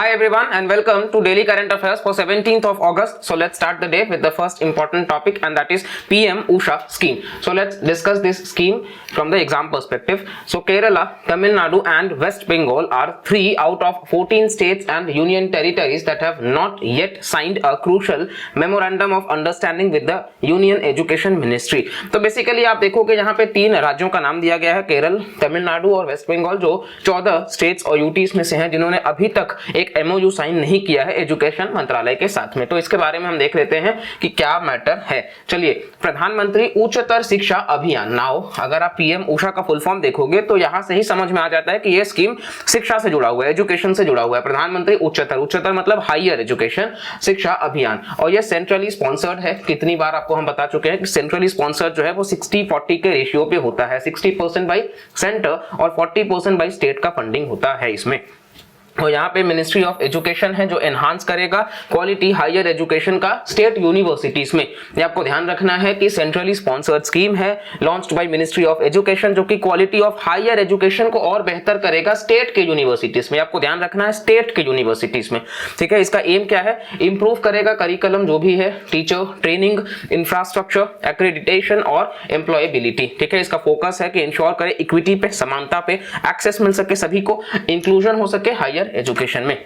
Hi everyone and welcome to Daily Current Affairs for 17th of August. So let's start the day with the first important topic and that is PM Usha scheme. So let's discuss this scheme from the exam perspective. So Kerala, Tamil Nadu and West Bengal are 3 out of 14 states and union territories that have not yet signed a crucial memorandum of understanding with the Union Education Ministry. तो basically आप देखोगे यहाँ पे 3 राज्यों का नाम दिया गया है, केरल, तमिलनाडु और वेस्ट बंगाल, जो 14 स्टेट्स और यूटीज में से हैं जिन्होंने अभी तक एक एमओयू साइन नहीं किया है एजुकेशन मंत्रालय के साथ में। तो इसके बारे में हम देख लेते हैं कि क्या मैटर है। चलिए, प्रधानमंत्री उच्चतर शिक्षा अभियान। नाउ अगर आप पीएम उषा का फुल फॉर्म देखोगे तो यहां से ही समझ में आ जाता है कि यह स्कीम शिक्षा से जुड़ा हुआ है, एजुकेशन से जुड़ा हुआ है। प्रधानमंत्री उच्चतर मतलब हायर एजुकेशन शिक्षा अभियान, और यह सेंट्रली स्पॉन्सर्ड है। कितनी बार आपको हम बता चुके हैं कि सेंट्रली स्पॉन्सर्ड जो है वो 60-40 के रेशियो पे होता है। 60% बाई सेंटर और 40% बाई स्टेट का फंडिंग होता है इसमें। और यहाँ पे मिनिस्ट्री ऑफ एजुकेशन है जो एनहांस करेगा क्वालिटी हायर एजुकेशन का स्टेट यूनिवर्सिटीज में। ये आपको ध्यान रखना है कि सेंट्रली स्पॉन्सर्ड स्कीम है launched by ministry of education, जो कि क्वालिटी ऑफ हायर एजुकेशन को और बेहतर करेगा स्टेट के यूनिवर्सिटीज में। आपको ध्यान रखना है स्टेट के यूनिवर्सिटीज में, ठीक है। इसका एम क्या है? इंप्रूव करेगा करिकुलम जो भी है, टीचर ट्रेनिंग, इंफ्रास्ट्रक्चर, एक्रेडिटेशन और एम्प्लॉयबिलिटी, ठीक है। इसका फोकस है कि इंश्योर करे इक्विटी पे, समानता पे, एक्सेस मिल सके सभी को, इंक्लूजन हो सके हायर एजुकेशन में।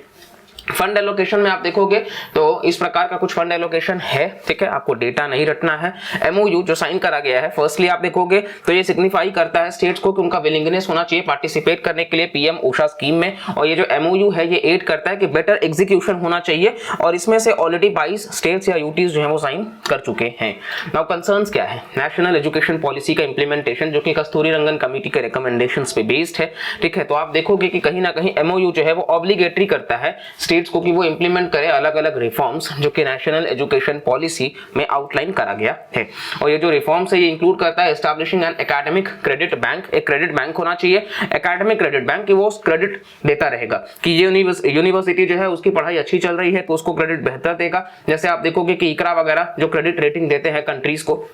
फंड एलोकेशन में आप देखोगे तो इस प्रकार का कुछ फंड एलोकेशन है, ठीक है। आपको डेटा नहीं रटना है। एमओयू जो साइन करा गया है, फर्स्टली आप देखोगे तो ये सिग्निफाई करता है स्टेट्स को कि उनका विलिंगनेस होना चाहिए पार्टिसिपेट करने के लिए पीएम उषा स्कीम में। और ये जो एमओयू है ये एड करता है कि बेटर एग्जीक्यूशन होना चाहिए, और इसमें से ऑलरेडी 22 स्टेट्स या यूटीज जो है वो साइन कर चुके हैं। नाउ कंसर्न्स क्या है? नेशनल एजुकेशन पॉलिसी का इंप्लीमेंटेशन जो कि कस्तूरी रंगन कमेटी के रिकमेंडेशंस पे बेस्ड है, ठीक है। तो आप देखोगे कि कहीं ना कहीं एमओयू जो है वो ऑब्लिगेटरी करता है को कि वो इंप्लीमेंट करे अलग अलग रिफॉर्म्स जो कि नेशनल एजुकेशन पॉलिसी में आउटलाइन करा गया है। और ये जो रिफॉर्म्स है ये इंक्लूड करता है establishing an academic credit bank. एक क्रेडिट बैंक होना चाहिए, एकेडमिक क्रेडिट बैंक, कि वो क्रेडिट देता रहेगा कि ये यूनिवर्सिटी जो है उसकी पढ़ाई अच्छी चल रही है तो उसको क्रेडिट बेहतर देगा। जैसे आप देखोगे कि इकरा वगैरह जो क्रेडिट रेटिंग देते हैं कंट्रीज को,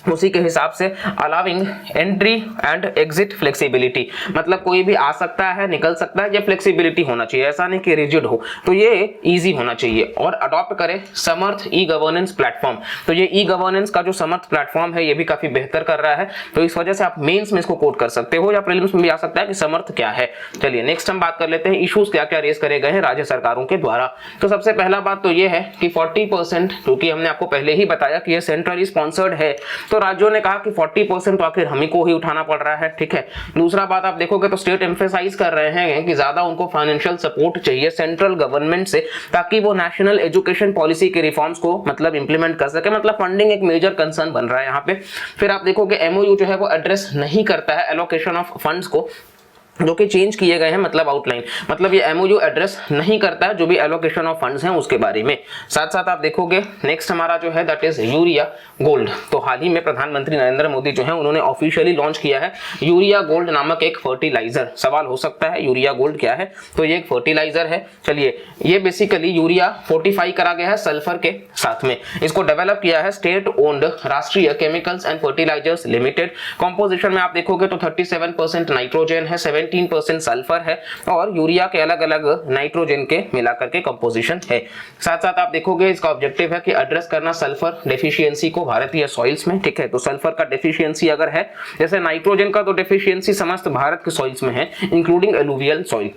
उसी के हिसाब से allowing entry and exit flexibility, मतलब कोई भी आ सकता है निकल सकता है, ये फ्लेक्सिबिलिटी होना चाहिए, ऐसा नहीं कि रिजिड हो, तो ये इजी होना चाहिए। और अडॉप्ट करे समर्थ ई गवर्नेंस प्लेटफॉर्म, तो ये ई गवर्नेंस का जो समर्थ प्लेटफॉर्म है ये भी काफी बेहतर कर रहा है। तो इस वजह से आप मेंस में इसको कोट कर सकते हो या प्रीलिम्स में भी आ सकता है कि समर्थ क्या है। चलिए नेक्स्ट हम बात कर लेते हैं इश्यूज क्या क्या रेज करे गए हैं राज्य सरकारों के द्वारा। तो सबसे पहला बात तो ये है कि 40%, क्योंकि हमने आपको पहले ही बताया कि ये सेंट्रली स्पॉन्सर्ड है तो राज्यों ने कहा कि 40% तो आखिर हम ही को ही उठाना पड़ रहा है, ठीक है। दूसरा बात आप देखोगे तो स्टेट एम्फेसाइज कर रहे हैं कि ज्यादा उनको फाइनेंशियल सपोर्ट चाहिए सेंट्रल गवर्नमेंट से, ताकि वो नेशनल एजुकेशन पॉलिसी के रिफॉर्म्स को मतलब इंप्लीमेंट कर सके। मतलब फंडिंग एक मेजर कंसर्न बन रहा है यहाँ पे। फिर आप देखोगे एमओयू जो है वो एड्रेस नहीं करता है एलोकेशन ऑफ फंड्स को जो कि चेंज किए गए हैं, मतलब आउटलाइन, मतलब ये एमओयू एड्रेस नहीं करता है जो भी एलोकेशन ऑफ फंड्स हैं उसके बारे में। साथ साथ आप देखोगे नेक्स्ट हमारा जो है दैट इज यूरिया गोल्ड। तो हाल ही में प्रधानमंत्री नरेंद्र मोदी जो है उन्होंने ऑफिशियली लॉन्च किया है यूरिया गोल्ड नामक एक फर्टिलाइजर। सवाल हो सकता है यूरिया गोल्ड क्या है, तो ये एक फर्टिलाइजर है। चलिए, ये बेसिकली यूरिया फोर्टिफाई करा गया है सल्फर के साथ में। इसको डेवलप किया है state owned Rashtriya Chemicals and Fertilizers Limited. Composition में आप देखोगे तो 37% नाइट्रोजन है, 17% सल्फर है और यूरिया के अलग अलग नाइट्रोजन के मिलाकर के कंपोजिशन है। साथ साथ आप देखोगे इसका ऑब्जेक्टिव है कि एड्रेस करना सल्फर डेफिशिएंसी को भारतीय सॉइल्स में, ठीक है। तो सल्फर का डेफिशिएंसी अगर है, जैसे नाइट्रोजन का तो डेफिशिएंसी समस्त भारत के सॉइल्स में है इंक्लूडिंग एलुवियल सॉइल,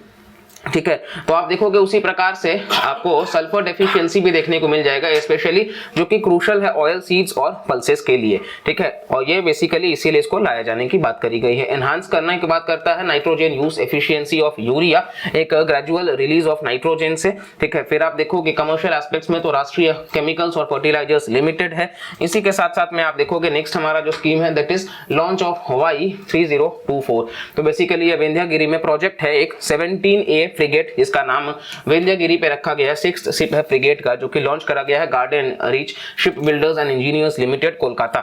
ठीक है। तो आप देखोगे उसी प्रकार से आपको सल्फर डेफिशिएंसी भी देखने को मिल जाएगा, स्पेशली जो कि क्रूशल है ऑयल सीड्स और पल्सेस के लिए, ठीक है। और ये बेसिकली इसीलिए इसको लाया जाने की बात करी गई है। एनहांस करने की बात करता है nitrogen use efficiency of urea, एक ग्रेजुअल रिलीज ऑफ नाइट्रोजन से, ठीक है। फिर आप देखोगे कमर्शियल एस्पेक्ट्स में तो राष्ट्रीय केमिकल्स और फर्टिलाइजर्स लिमिटेड है। इसी के साथ साथ में आप देखोगे नेक्स्ट हमारा जो स्कीम है दैट इज लॉन्च ऑफ हवाई 3024। तो बेसिकली ये विंध्यागिरी में प्रोजेक्ट है एक 17A फ्रिगेट, जिसका नाम विंध्यगिरी पे रखा गया है। 6th शिप है फ्रिगेट का, जो कि लॉन्च करा गया है garden reach ship builders and engineers limited Kolkata.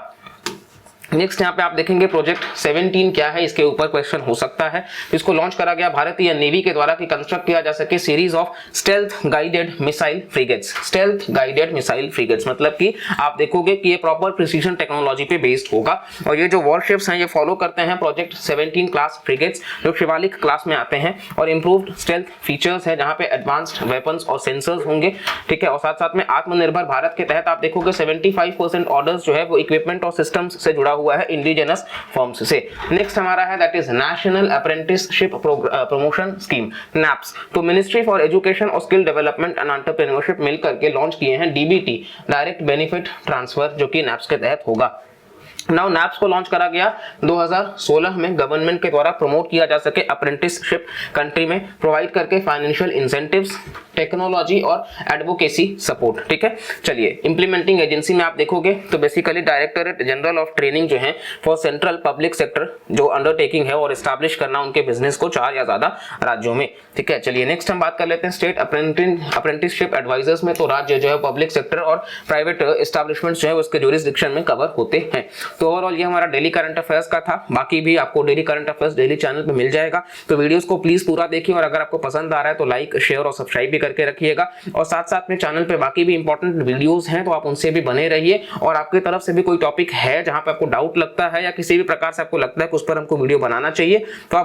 Next यहाँ पे आप देखेंगे प्रोजेक्ट 17 क्या है, इसके ऊपर क्वेश्चन हो सकता है। इसको लॉन्च करा गया भारतीय नेवी के द्वारा कि कंस्ट्रक्ट किया जा सके series of stealth guided missile frigates. Stealth guided missile frigates मतलब कि आप देखोगे कि ये प्रॉपर प्रिसीजन टेक्नोलॉजी पे बेस्ड होगा और ये जो वॉरशिप्स हैं ये फॉलो करते हैं प्रोजेक्ट 17 क्लास फ्रिगेट्स जो शिवालिक क्लास में आते हैं और इंप्रूव्ड स्टेल्थ फीचर्स है जहां पे एडवांस्ड वेपन्स और सेंसर्स होंगे, ठीक है। और साथ साथ में आत्मनिर्भर भारत के तहत आप देखोगे 75% ऑर्डर्स जो है वो इक्विपमेंट और सिस्टम्स से जुड़ा हुआ है इंडिजिनस फर्म्स से। नेक्स्ट हमारा है that is national apprenticeship promotion scheme naps. तो मिनिस्ट्री फॉर एजुकेशन और स्किल डेवलपमेंट एंड एंटरप्रेन्योरशिप मिलकर के लॉन्च किए हैं डीबीटी डायरेक्ट बेनिफिट ट्रांसफर जो कि नैप्स के तहत होगा। नाउ नैप्स को लॉन्च करा गया 2016 में गवर्नमेंट के द्वारा प्रमोट किया जा सके अप्रेंटिसशिप कंट्री में प्रोवाइड करके फाइनेंशियल इंसेंटिव्स, टेक्नोलॉजी और एडवोकेसी सपोर्ट, ठीक है। चलिए इंप्लीमेंटिंग एजेंसी में आप देखोगे तो basically directorate general of training जो है फॉर सेंट्रल पब्लिक सेक्टर जो अंडरटेकिंग है और एस्टैब्लिश करना उनके बिजनेस को 4 या ज्यादा राज्यों में, ठीक है। चलिए नेक्स्ट हम बात कर लेते हैं स्टेट अप्रेंटिसशिप एडवाइजर्स में। तो राज्य जो है पब्लिक सेक्टर और प्राइवेट एस्टैब्लिशमेंट्स जो है उसके ज्यूरिसडिक्शन में कवर होते हैं। तो ओवरऑल ये हमारा डेली करंट अफेयर्स का था। बाकी भी आपको daily current affairs daily channel पे मिल जाएगा, तो वीडियोस को प्लीज पूरा देखिए और अगर आपको पसंद आ रहा है तो लाइक शेयर और सब्सक्राइब भी करके रखिएगा। और साथ साथ में चैनल पे बाकी भी इंपॉर्टेंट वीडियोस हैं तो आप उनसे भी बने रहिए। और आपकी तरफ से भी कोई टॉपिक है जहां पे आपको डाउट लगता है या किसी भी प्रकार से आपको लगता है कि उस पर हमको वीडियो बनाना चाहिए तो आप